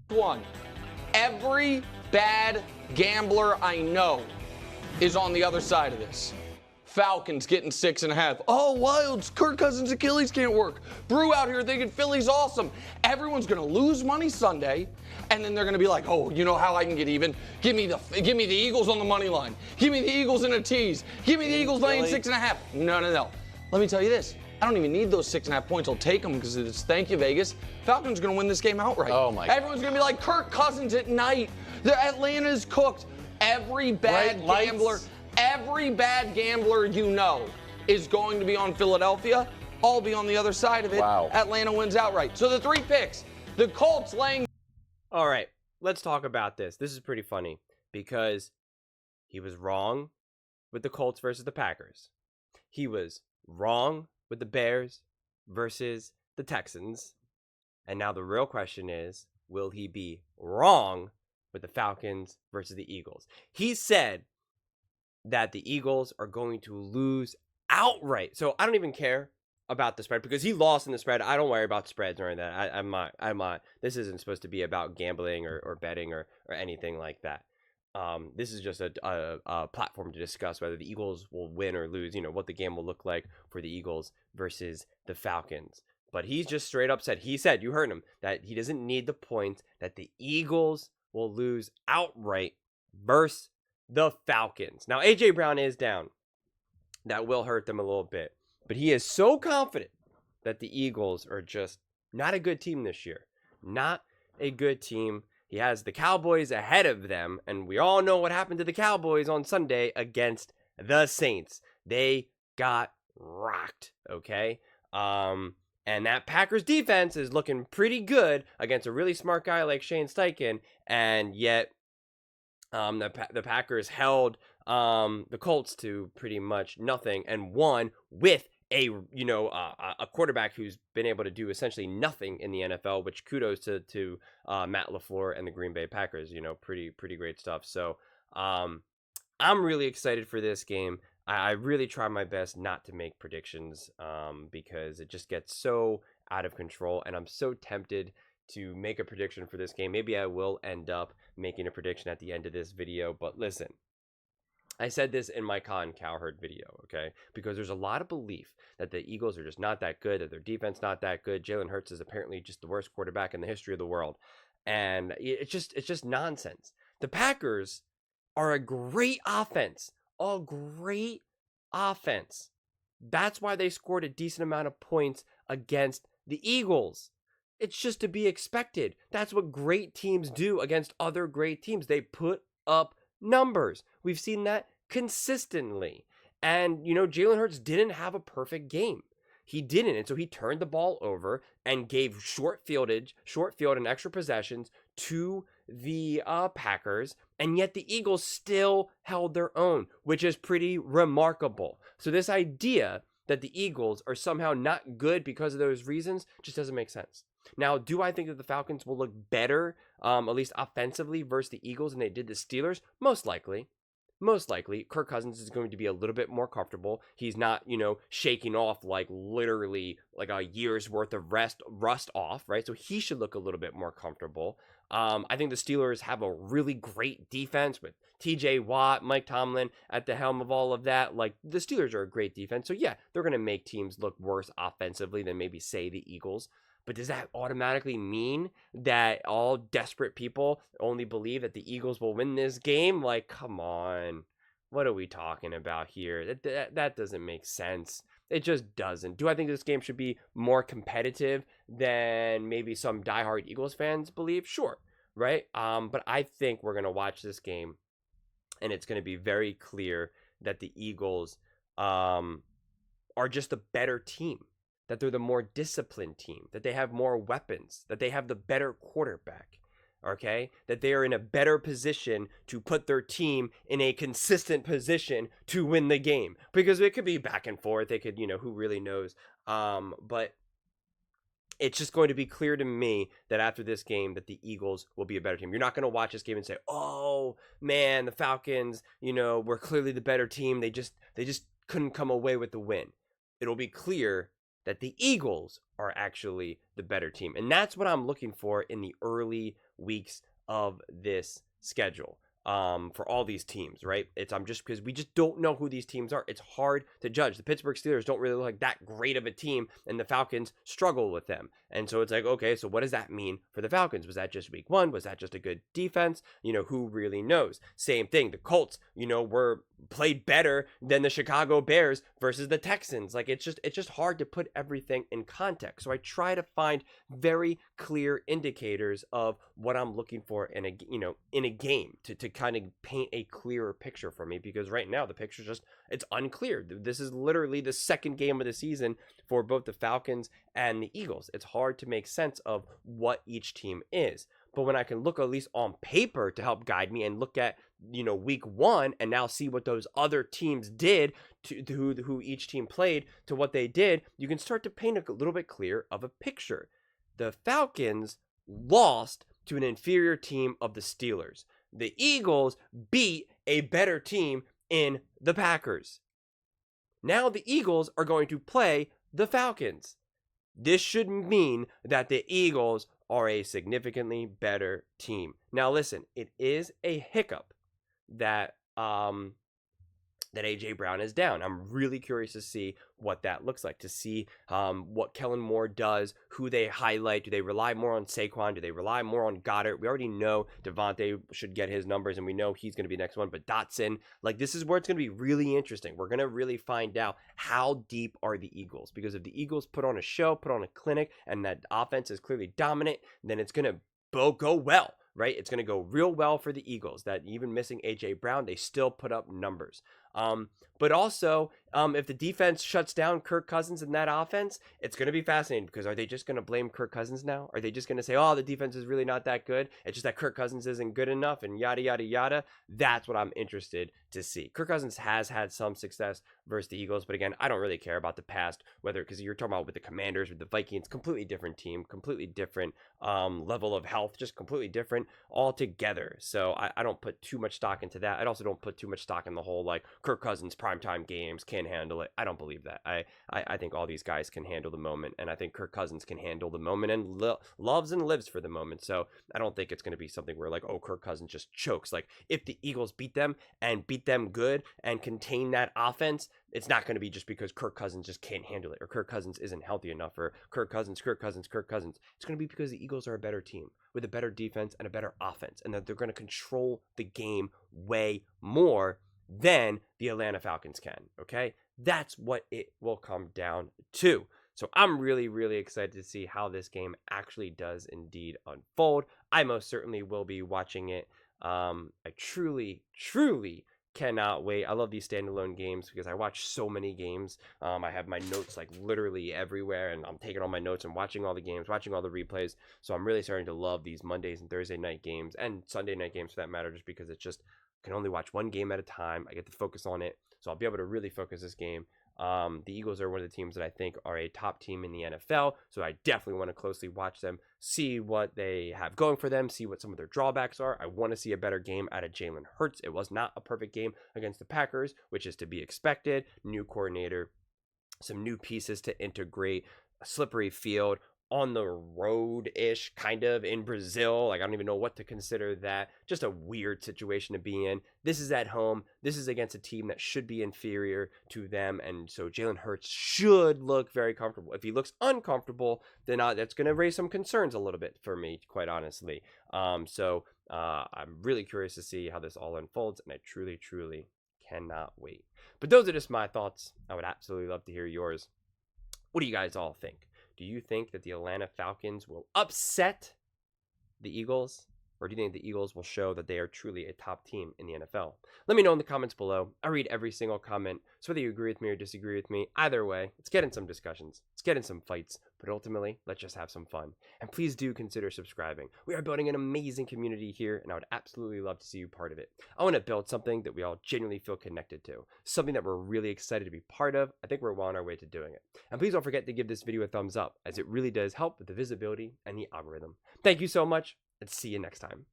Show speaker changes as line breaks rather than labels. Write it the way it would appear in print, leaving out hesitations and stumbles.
One, every bad gambler I know is on the other side of this. Falcons getting 6.5. Oh, Wilds, Kirk Cousins' Achilles can't work. Brew out here thinking Philly's awesome. Everyone's going to lose money Sunday, and then they're going to be like, oh, you know how I can get even? Give me the Eagles on the money line. Give me the Eagles in a tease. Give me the Eagles laying 6.5. No. Let me tell you this. I don't even need those 6.5 points. I'll take them because it's thank you, Vegas. Falcons are going to win this game outright.
Oh, my God.
Everyone's going to be like, Kirk Cousins at night. Atlanta's cooked. Every bad gambler. Every bad gambler you know is going to be on Philadelphia. I'll be on the other side of it.
Wow.
Atlanta wins outright. So the 3 picks, the Colts laying.
All right, let's talk about this. This is pretty funny because he was wrong with the Colts versus the Packers. He was wrong with the Bears versus the Texans. And now the real question is, will he be wrong with the Falcons versus the Eagles? He said that the Eagles are going to lose outright. So I don't even care about the spread because he lost in the spread. I don't worry about spreads or anything. I'm not. This isn't supposed to be about gambling or betting or anything like that. This is just a platform to discuss whether the Eagles will win or lose, what the game will look like for the Eagles versus the Falcons. But he's just straight up said, you heard him, that he doesn't need the points, that the Eagles will lose outright versus the Falcons. Now, A.J. Brown is down. That will hurt them a little bit. But he is so confident that the Eagles are just not a good team this year. Not a good team. He has the Cowboys ahead of them. And we all know what happened to the Cowboys on Sunday against the Saints. They got rocked, okay? And that Packers defense is looking pretty good against a really smart guy like Shane Steichen. And yet, the Packers held the Colts to pretty much nothing and won with a quarterback who's been able to do essentially nothing in the NFL, which kudos to Matt LaFleur and the Green Bay Packers. Pretty great stuff. So I'm really excited for this game. I really try my best not to make predictions because it just gets so out of control, and I'm so tempted to make a prediction for this game. Maybe I will end up making a prediction at the end of this video, but listen, I said this in my Colin Cowherd video, okay? Because there's a lot of belief that the Eagles are just not that good, that their defense not that good. Jalen Hurts is apparently just the worst quarterback in the history of the world. And it's just nonsense. The Packers are a great offense. A great offense. That's why they scored a decent amount of points against the Eagles. It's just to be expected. That's what great teams do against other great teams. They put up numbers. We've seen that consistently. And, Jalen Hurts didn't have a perfect game. He didn't. And so he turned the ball over and gave short field and extra possessions to the Packers. And yet the Eagles still held their own, which is pretty remarkable. So this idea that the Eagles are somehow not good because of those reasons just doesn't make sense. Now, do I think that the Falcons will look better, at least offensively, versus the Eagles than they did the Steelers? Most likely. Kirk Cousins is going to be a little bit more comfortable. He's not, shaking off literally a year's worth of rust off, right? So he should look a little bit more comfortable. I think the Steelers have a really great defense with TJ Watt, Mike Tomlin at the helm of all of that. The Steelers are a great defense. So yeah, they're going to make teams look worse offensively than maybe, say, the Eagles. But does that automatically mean that all desperate people only believe that the Eagles will win this game? Come on. What are we talking about here? That doesn't make sense. It just doesn't. Do I think this game should be more competitive than maybe some diehard Eagles fans believe? Sure, right? But I think we're going to watch this game, and it's going to be very clear that the Eagles are just a better team. That they're the more disciplined team, that they have more weapons, that they have the better quarterback, okay? That they are in a better position to put their team in a consistent position to win the game. Because it could be back and forth. They could, who really knows? But it's just going to be clear to me that after this game that the Eagles will be a better team. You're not going to watch this game and say, oh, man, the Falcons, were clearly the better team. They just couldn't come away with the win. It'll be clear that the Eagles are actually the better team. And that's what I'm looking for in the early weeks of this schedule. For all these teams, right? I'm just because we just don't know who these teams are. It's hard to judge. The Pittsburgh Steelers don't really look like that great of a team, and the Falcons struggle with them. And so it's like, okay, so what does that mean for the Falcons? Was that just week one? Was that just a good defense? Who really knows? Same thing. The Colts, were played better than the Chicago Bears versus the Texans. Like it's just hard to put everything in context. So I try to find very clear indicators of what I'm looking for in a game to kind of paint a clearer picture for me, because right now the picture it's unclear. This is literally the second game of the season for both the Falcons and the Eagles. It's hard to make sense of what each team is. But when I can look at least on paper to help guide me and look at, week one and now see what those other teams did to who each team played to what they did, you can start to paint a little bit clearer of a picture. The Falcons lost to an inferior team of the Steelers. The Eagles beat a better team in the Packers. Now the Eagles are going to play the Falcons. This should mean that the Eagles are a significantly better team. Now listen, it is a hiccup that AJ Brown is down. I'm really curious to see what that looks like, to see what Kellen Moore does, who they highlight. Do they rely more on Saquon? Do they rely more on Goddard? We already know Devontae should get his numbers, and we know he's going to be the next one, but Dotson, this is where it's going to be really interesting. We're going to really find out how deep are the Eagles, because if the Eagles put on a show, put on a clinic, and that offense is clearly dominant, then it's going to go well. Right? It's going to go real well for the Eagles, that even missing A.J. Brown, they still put up numbers. But also, if the defense shuts down Kirk Cousins in that offense, it's going to be fascinating, because are they just going to blame Kirk Cousins now? Are they just going to say, oh, the defense is really not that good? It's just that Kirk Cousins isn't good enough and yada, yada, yada. That's what I'm interested to see. Kirk Cousins has had some success versus the Eagles, but again, I don't really care about the past, because you're talking about with the Commanders, with the Vikings, completely different team, completely different level of health, just completely different altogether. So I don't put too much stock into that. I also don't put too much stock in the whole Kirk Cousins primetime games can't handle it. I don't believe that. I think all these guys can handle the moment, and I think Kirk Cousins can handle the moment and loves and lives for the moment. So I don't think it's going to be something where Kirk Cousins just chokes. If the Eagles beat them and beat them good and contain that offense, it's not going to be just because Kirk Cousins just can't handle it, or Kirk Cousins isn't healthy enough, or Kirk Cousins. It's going to be because the Eagles are a better team with a better defense and a better offense, and that they're going to control the game way more than the Atlanta Falcons can, okay? That's what it will come down to. So I'm really, really excited to see how this game actually does indeed unfold. I most certainly will be watching it. I truly, truly cannot wait. I love these standalone games because I watch so many games. I have my notes literally everywhere, and I'm taking all my notes and watching all the games, watching all the replays. So I'm really starting to love these Mondays and Thursday night games, and Sunday night games for that matter, just because it's just can only watch one game at a time. I get to focus on it, so I'll be able to really focus this game. The Eagles are one of the teams that I think are a top team in the NFL, so I definitely want to closely watch them, see what they have going for them, see what some of their drawbacks are. I want to see a better game out of Jalen Hurts. It was not a perfect game against the Packers, which is to be expected. New coordinator, some new pieces to integrate, a slippery field, on the road-ish, kind of, in Brazil. I don't even know what to consider that. Just a weird situation to be in. This is at home. This is against a team that should be inferior to them, and so Jalen Hurts should look very comfortable. If he looks uncomfortable, then that's going to raise some concerns a little bit for me, quite honestly. So I'm really curious to see how this all unfolds, and I truly, truly cannot wait. But those are just my thoughts. I would absolutely love to hear yours. What do you guys all think? Do you think that the Atlanta Falcons will upset the Eagles? Or do you think the Eagles will show that they are truly a top team in the NFL? Let me know in the comments below. I read every single comment. So whether you agree with me or disagree with me, either way, let's get in some discussions. Let's get in some fights. But ultimately, let's just have some fun. And please do consider subscribing. We are building an amazing community here, and I would absolutely love to see you part of it. I want to build something that we all genuinely feel connected to. Something that we're really excited to be part of. I think we're well on our way to doing it. And please don't forget to give this video a thumbs up, as it really does help with the visibility and the algorithm. Thank you so much, and see you next time.